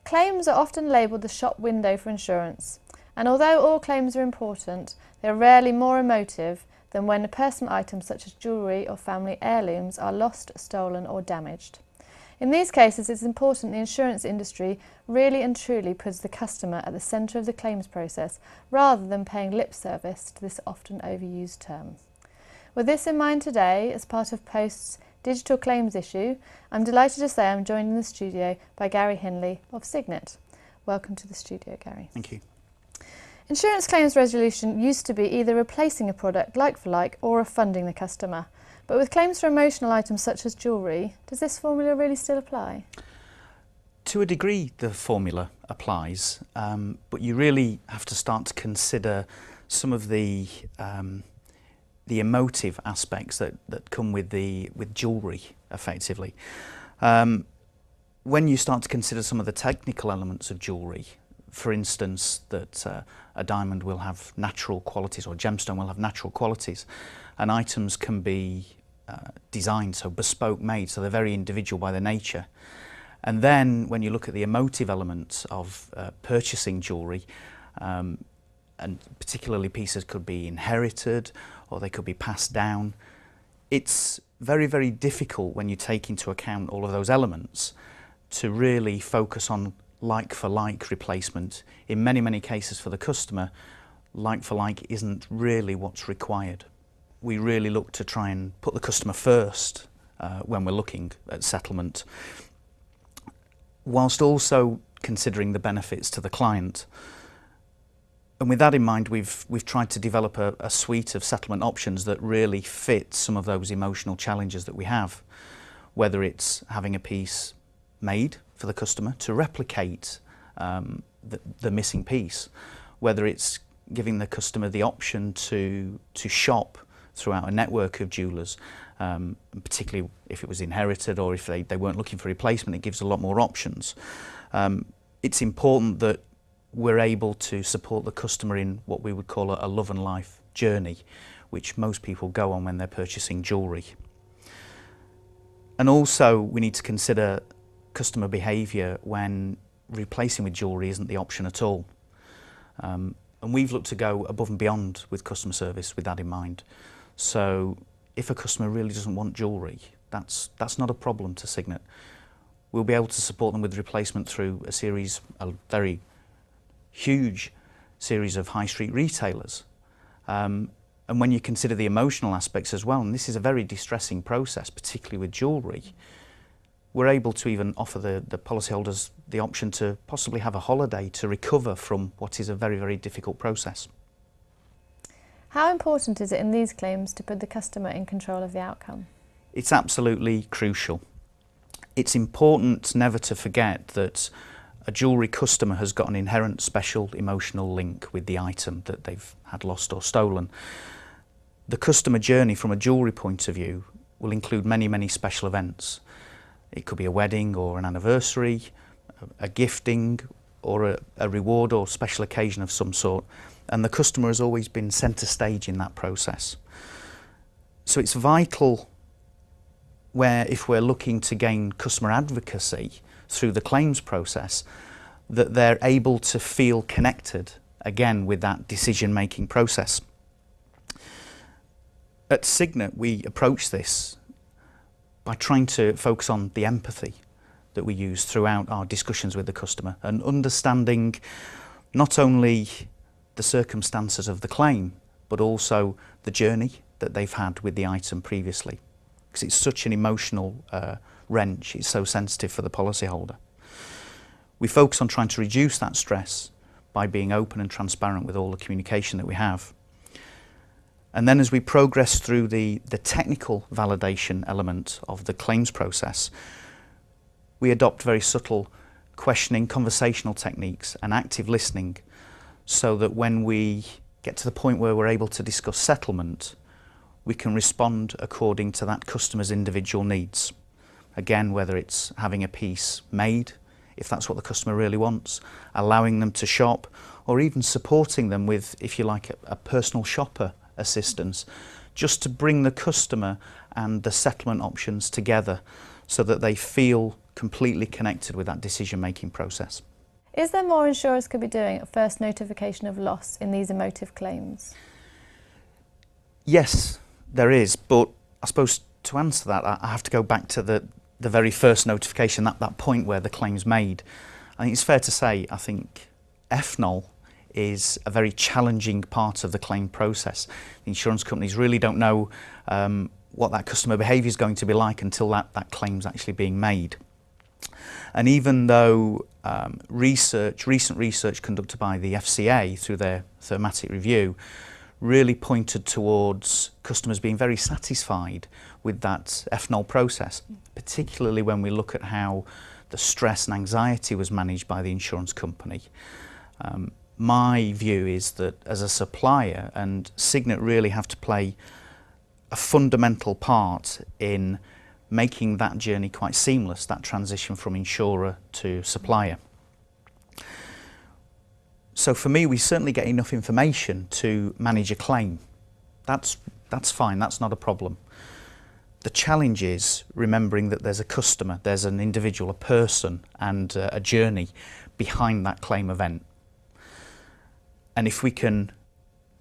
Claims are often labelled the shop window for insurance, and although all claims are important, they are rarely more emotive than when personal items such as jewellery or family heirlooms are lost, stolen or damaged. In these cases, it's important the insurance industry really and truly puts the customer at the centre of the claims process rather than paying lip service to this often overused term. With this in mind today, as part of Post's digital claims issue, I'm delighted to say I'm joined in the studio by Gary Hinley of Signet. Welcome to the studio, Gary. Thank you. Insurance claims resolution used to be either replacing a product like for like or refunding the customer. But with claims for emotional items such as jewellery, does this formula really still apply? To a degree the formula applies, but you really have to start to consider some of the emotive aspects that come with jewellery, effectively. When you start to consider some of the technical elements of jewellery, for instance, that a diamond will have natural qualities or a gemstone will have natural qualities, and items can be designed, so bespoke made, so they're very individual by their nature. And then when you look at the emotive elements of purchasing jewellery, and particularly pieces could be inherited or they could be passed down, it's very, very difficult when you take into account all of those elements to really focus on like-for-like replacement. In many, many cases for the customer, like-for-like isn't really what's required. We really look to try and put the customer first when we're looking at settlement, whilst also considering the benefits to the client. And with that in mind, we've tried to develop a suite of settlement options that really fit some of those emotional challenges that we have, whether it's having a piece made for the customer to replicate the missing piece, whether it's giving the customer the option to shop throughout a network of jewellers, particularly if it was inherited or if they weren't looking for replacement, it gives a lot more options. It's important that we're able to support the customer in what we would call a love and life journey, which most people go on when they're purchasing jewellery. And also we need to consider customer behaviour when replacing with jewellery isn't the option at all. And we've looked to go above and beyond with customer service with that in mind. So if a customer really doesn't want jewellery, that's not a problem to Signet. We'll be able to support them with replacement through a very huge series of high street retailers. And when you consider the emotional aspects as well, and this is a very distressing process, particularly with jewellery, we're able to even offer the policyholders the option to possibly have a holiday to recover from what is a very, very difficult process. How important is it in these claims to put the customer in control of the outcome? It's absolutely crucial. It's important never to forget that a jewellery customer has got an inherent special emotional link with the item that they've had lost or stolen. The customer journey from a jewellery point of view will include many, many special events. It could be a wedding or an anniversary, a gifting or a reward or special occasion of some sort, and the customer has always been centre stage in that process. So it's vital if we're looking to gain customer advocacy through the claims process, that they're able to feel connected again with that decision-making process. At Signet, we approach this by trying to focus on the empathy that we use throughout our discussions with the customer and understanding not only the circumstances of the claim, but also the journey that they've had with the item previously. Because it's such an emotional wrench, it's so sensitive for the policyholder. We focus on trying to reduce that stress by being open and transparent with all the communication that we have. And then as we progress through the technical validation element of the claims process, we adopt very subtle questioning, conversational techniques and active listening, so that when we get to the point where we're able to discuss settlement, we can respond according to that customer's individual needs. Again, whether it's having a piece made, if that's what the customer really wants, allowing them to shop, or even supporting them with, if you like, a personal shopper assistance, just to bring the customer and the settlement options together so that they feel completely connected with that decision-making process. Is there more insurers could be doing at first notification of loss in these emotive claims? Yes, there is, but I suppose to answer that, I have to go back to the very first notification, that point where the claim's made. I think it's fair to say, I think FNOL is a very challenging part of the claim process. The insurance companies really don't know what that customer behaviour is going to be like until that claim's actually being made. And even though recent research conducted by the FCA through their thematic review really pointed towards customers being very satisfied with that FNOL process, particularly when we look at how the stress and anxiety was managed by the insurance company. My view is that as a supplier, and Signet really have to play a fundamental part in making that journey quite seamless, that transition from insurer to supplier. So for me, we certainly get enough information to manage a claim. That's fine, that's not a problem. The challenge is remembering that there's a customer, there's an individual, a person, and a journey behind that claim event. And if we can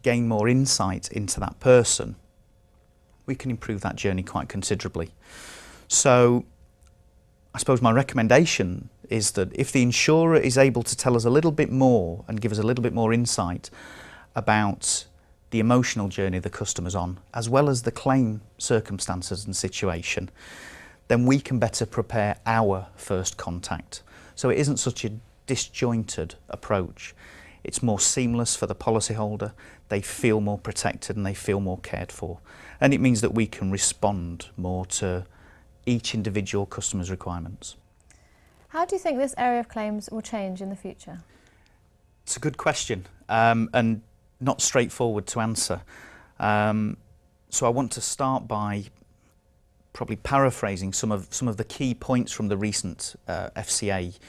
gain more insight into that person, we can improve that journey quite considerably. So I suppose my recommendation is that if the insurer is able to tell us a little bit more and give us a little bit more insight about the emotional journey the customer's on, as well as the claim circumstances and situation, then we can better prepare our first contact. So it isn't such a disjointed approach. It's more seamless for the policyholder, they feel more protected and they feel more cared for. And it means that we can respond more to each individual customer's requirements. How do you think this area of claims will change in the future? It's a good question and not straightforward to answer. So I want to start by probably paraphrasing some of the key points from the recent FCA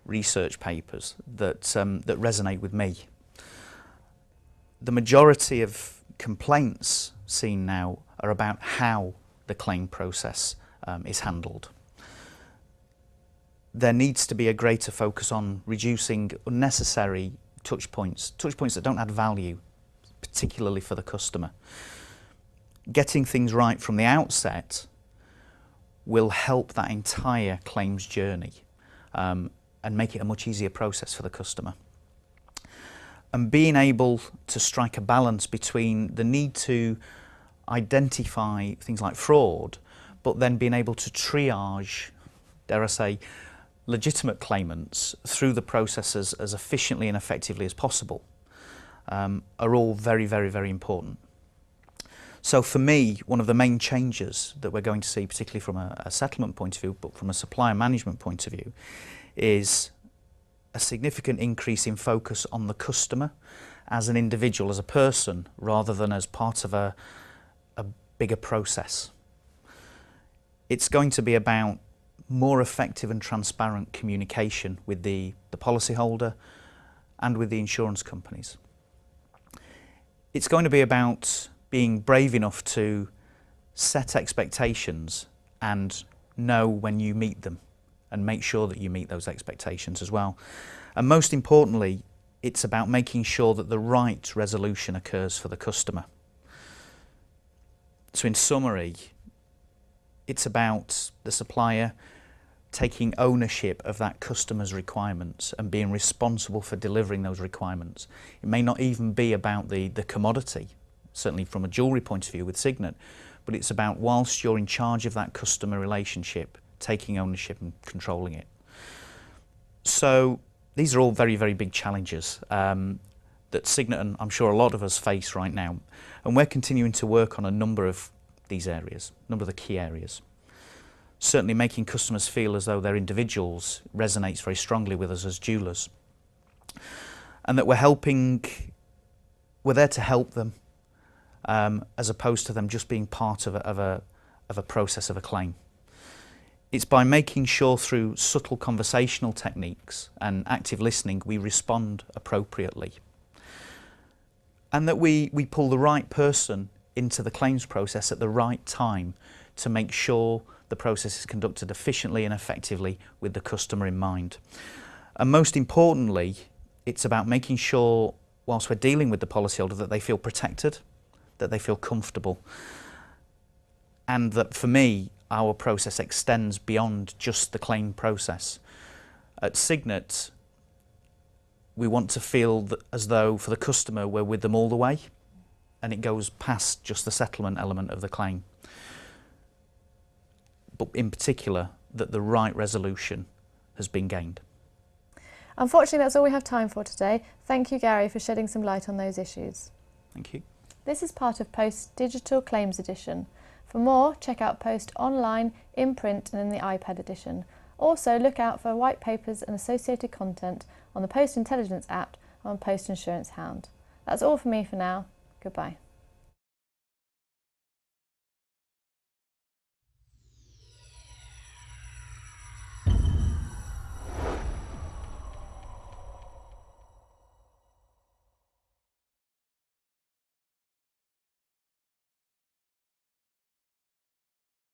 research papers that resonate with me. The majority of complaints seen now are about how the claim process is handled. There needs to be a greater focus on reducing unnecessary touch points that don't add value, particularly for the customer. Getting things right from the outset will help that entire claims journey and make it a much easier process for the customer. And being able to strike a balance between the need to identify things like fraud, but then being able to triage, dare I say, legitimate claimants through the processes as efficiently and effectively as possible are all very, very, very important. So for me, one of the main changes that we're going to see, particularly from a settlement point of view, but from a supplier management point of view, is a significant increase in focus on the customer as an individual, as a person, rather than as part of a bigger process. It's going to be about more effective and transparent communication with the policyholder and with the insurance companies. It's going to be about being brave enough to set expectations and know when you meet them and make sure that you meet those expectations as well. And most importantly, it's about making sure that the right resolution occurs for the customer. So in summary, it's about the supplier taking ownership of that customer's requirements and being responsible for delivering those requirements. It may not even be about the commodity, certainly from a jewellery point of view with Signet, but it's about, whilst you're in charge of that customer relationship, taking ownership and controlling it. So these are all very, very big challenges that Signet and I'm sure a lot of us face right now. And we're continuing to work on a number of these areas, a number of the key areas. Certainly making customers feel as though they're individuals resonates very strongly with us as jewellers. And that we're there to help them as opposed to them just being part of a process of a claim. It's by making sure through subtle conversational techniques and active listening we respond appropriately. And that we pull the right person into the claims process at the right time to make sure the process is conducted efficiently and effectively with the customer in mind. And most importantly, it's about making sure, whilst we're dealing with the policyholder, that they feel protected, that they feel comfortable. And that for me, our process extends beyond just the claim process. At Signet, we want to feel that as though for the customer we're with them all the way, and it goes past just the settlement element of the claim. But in particular, that the right resolution has been gained. Unfortunately, that's all we have time for today. Thank you, Gary, for shedding some light on those issues. Thank you. This is part of Post's Digital Claims Edition. For more, check out Post online, in print and in the iPad edition. Also, look out for white papers and associated content on the Post Intelligence app and on Post Insurance Hound. That's all from me for now. Goodbye.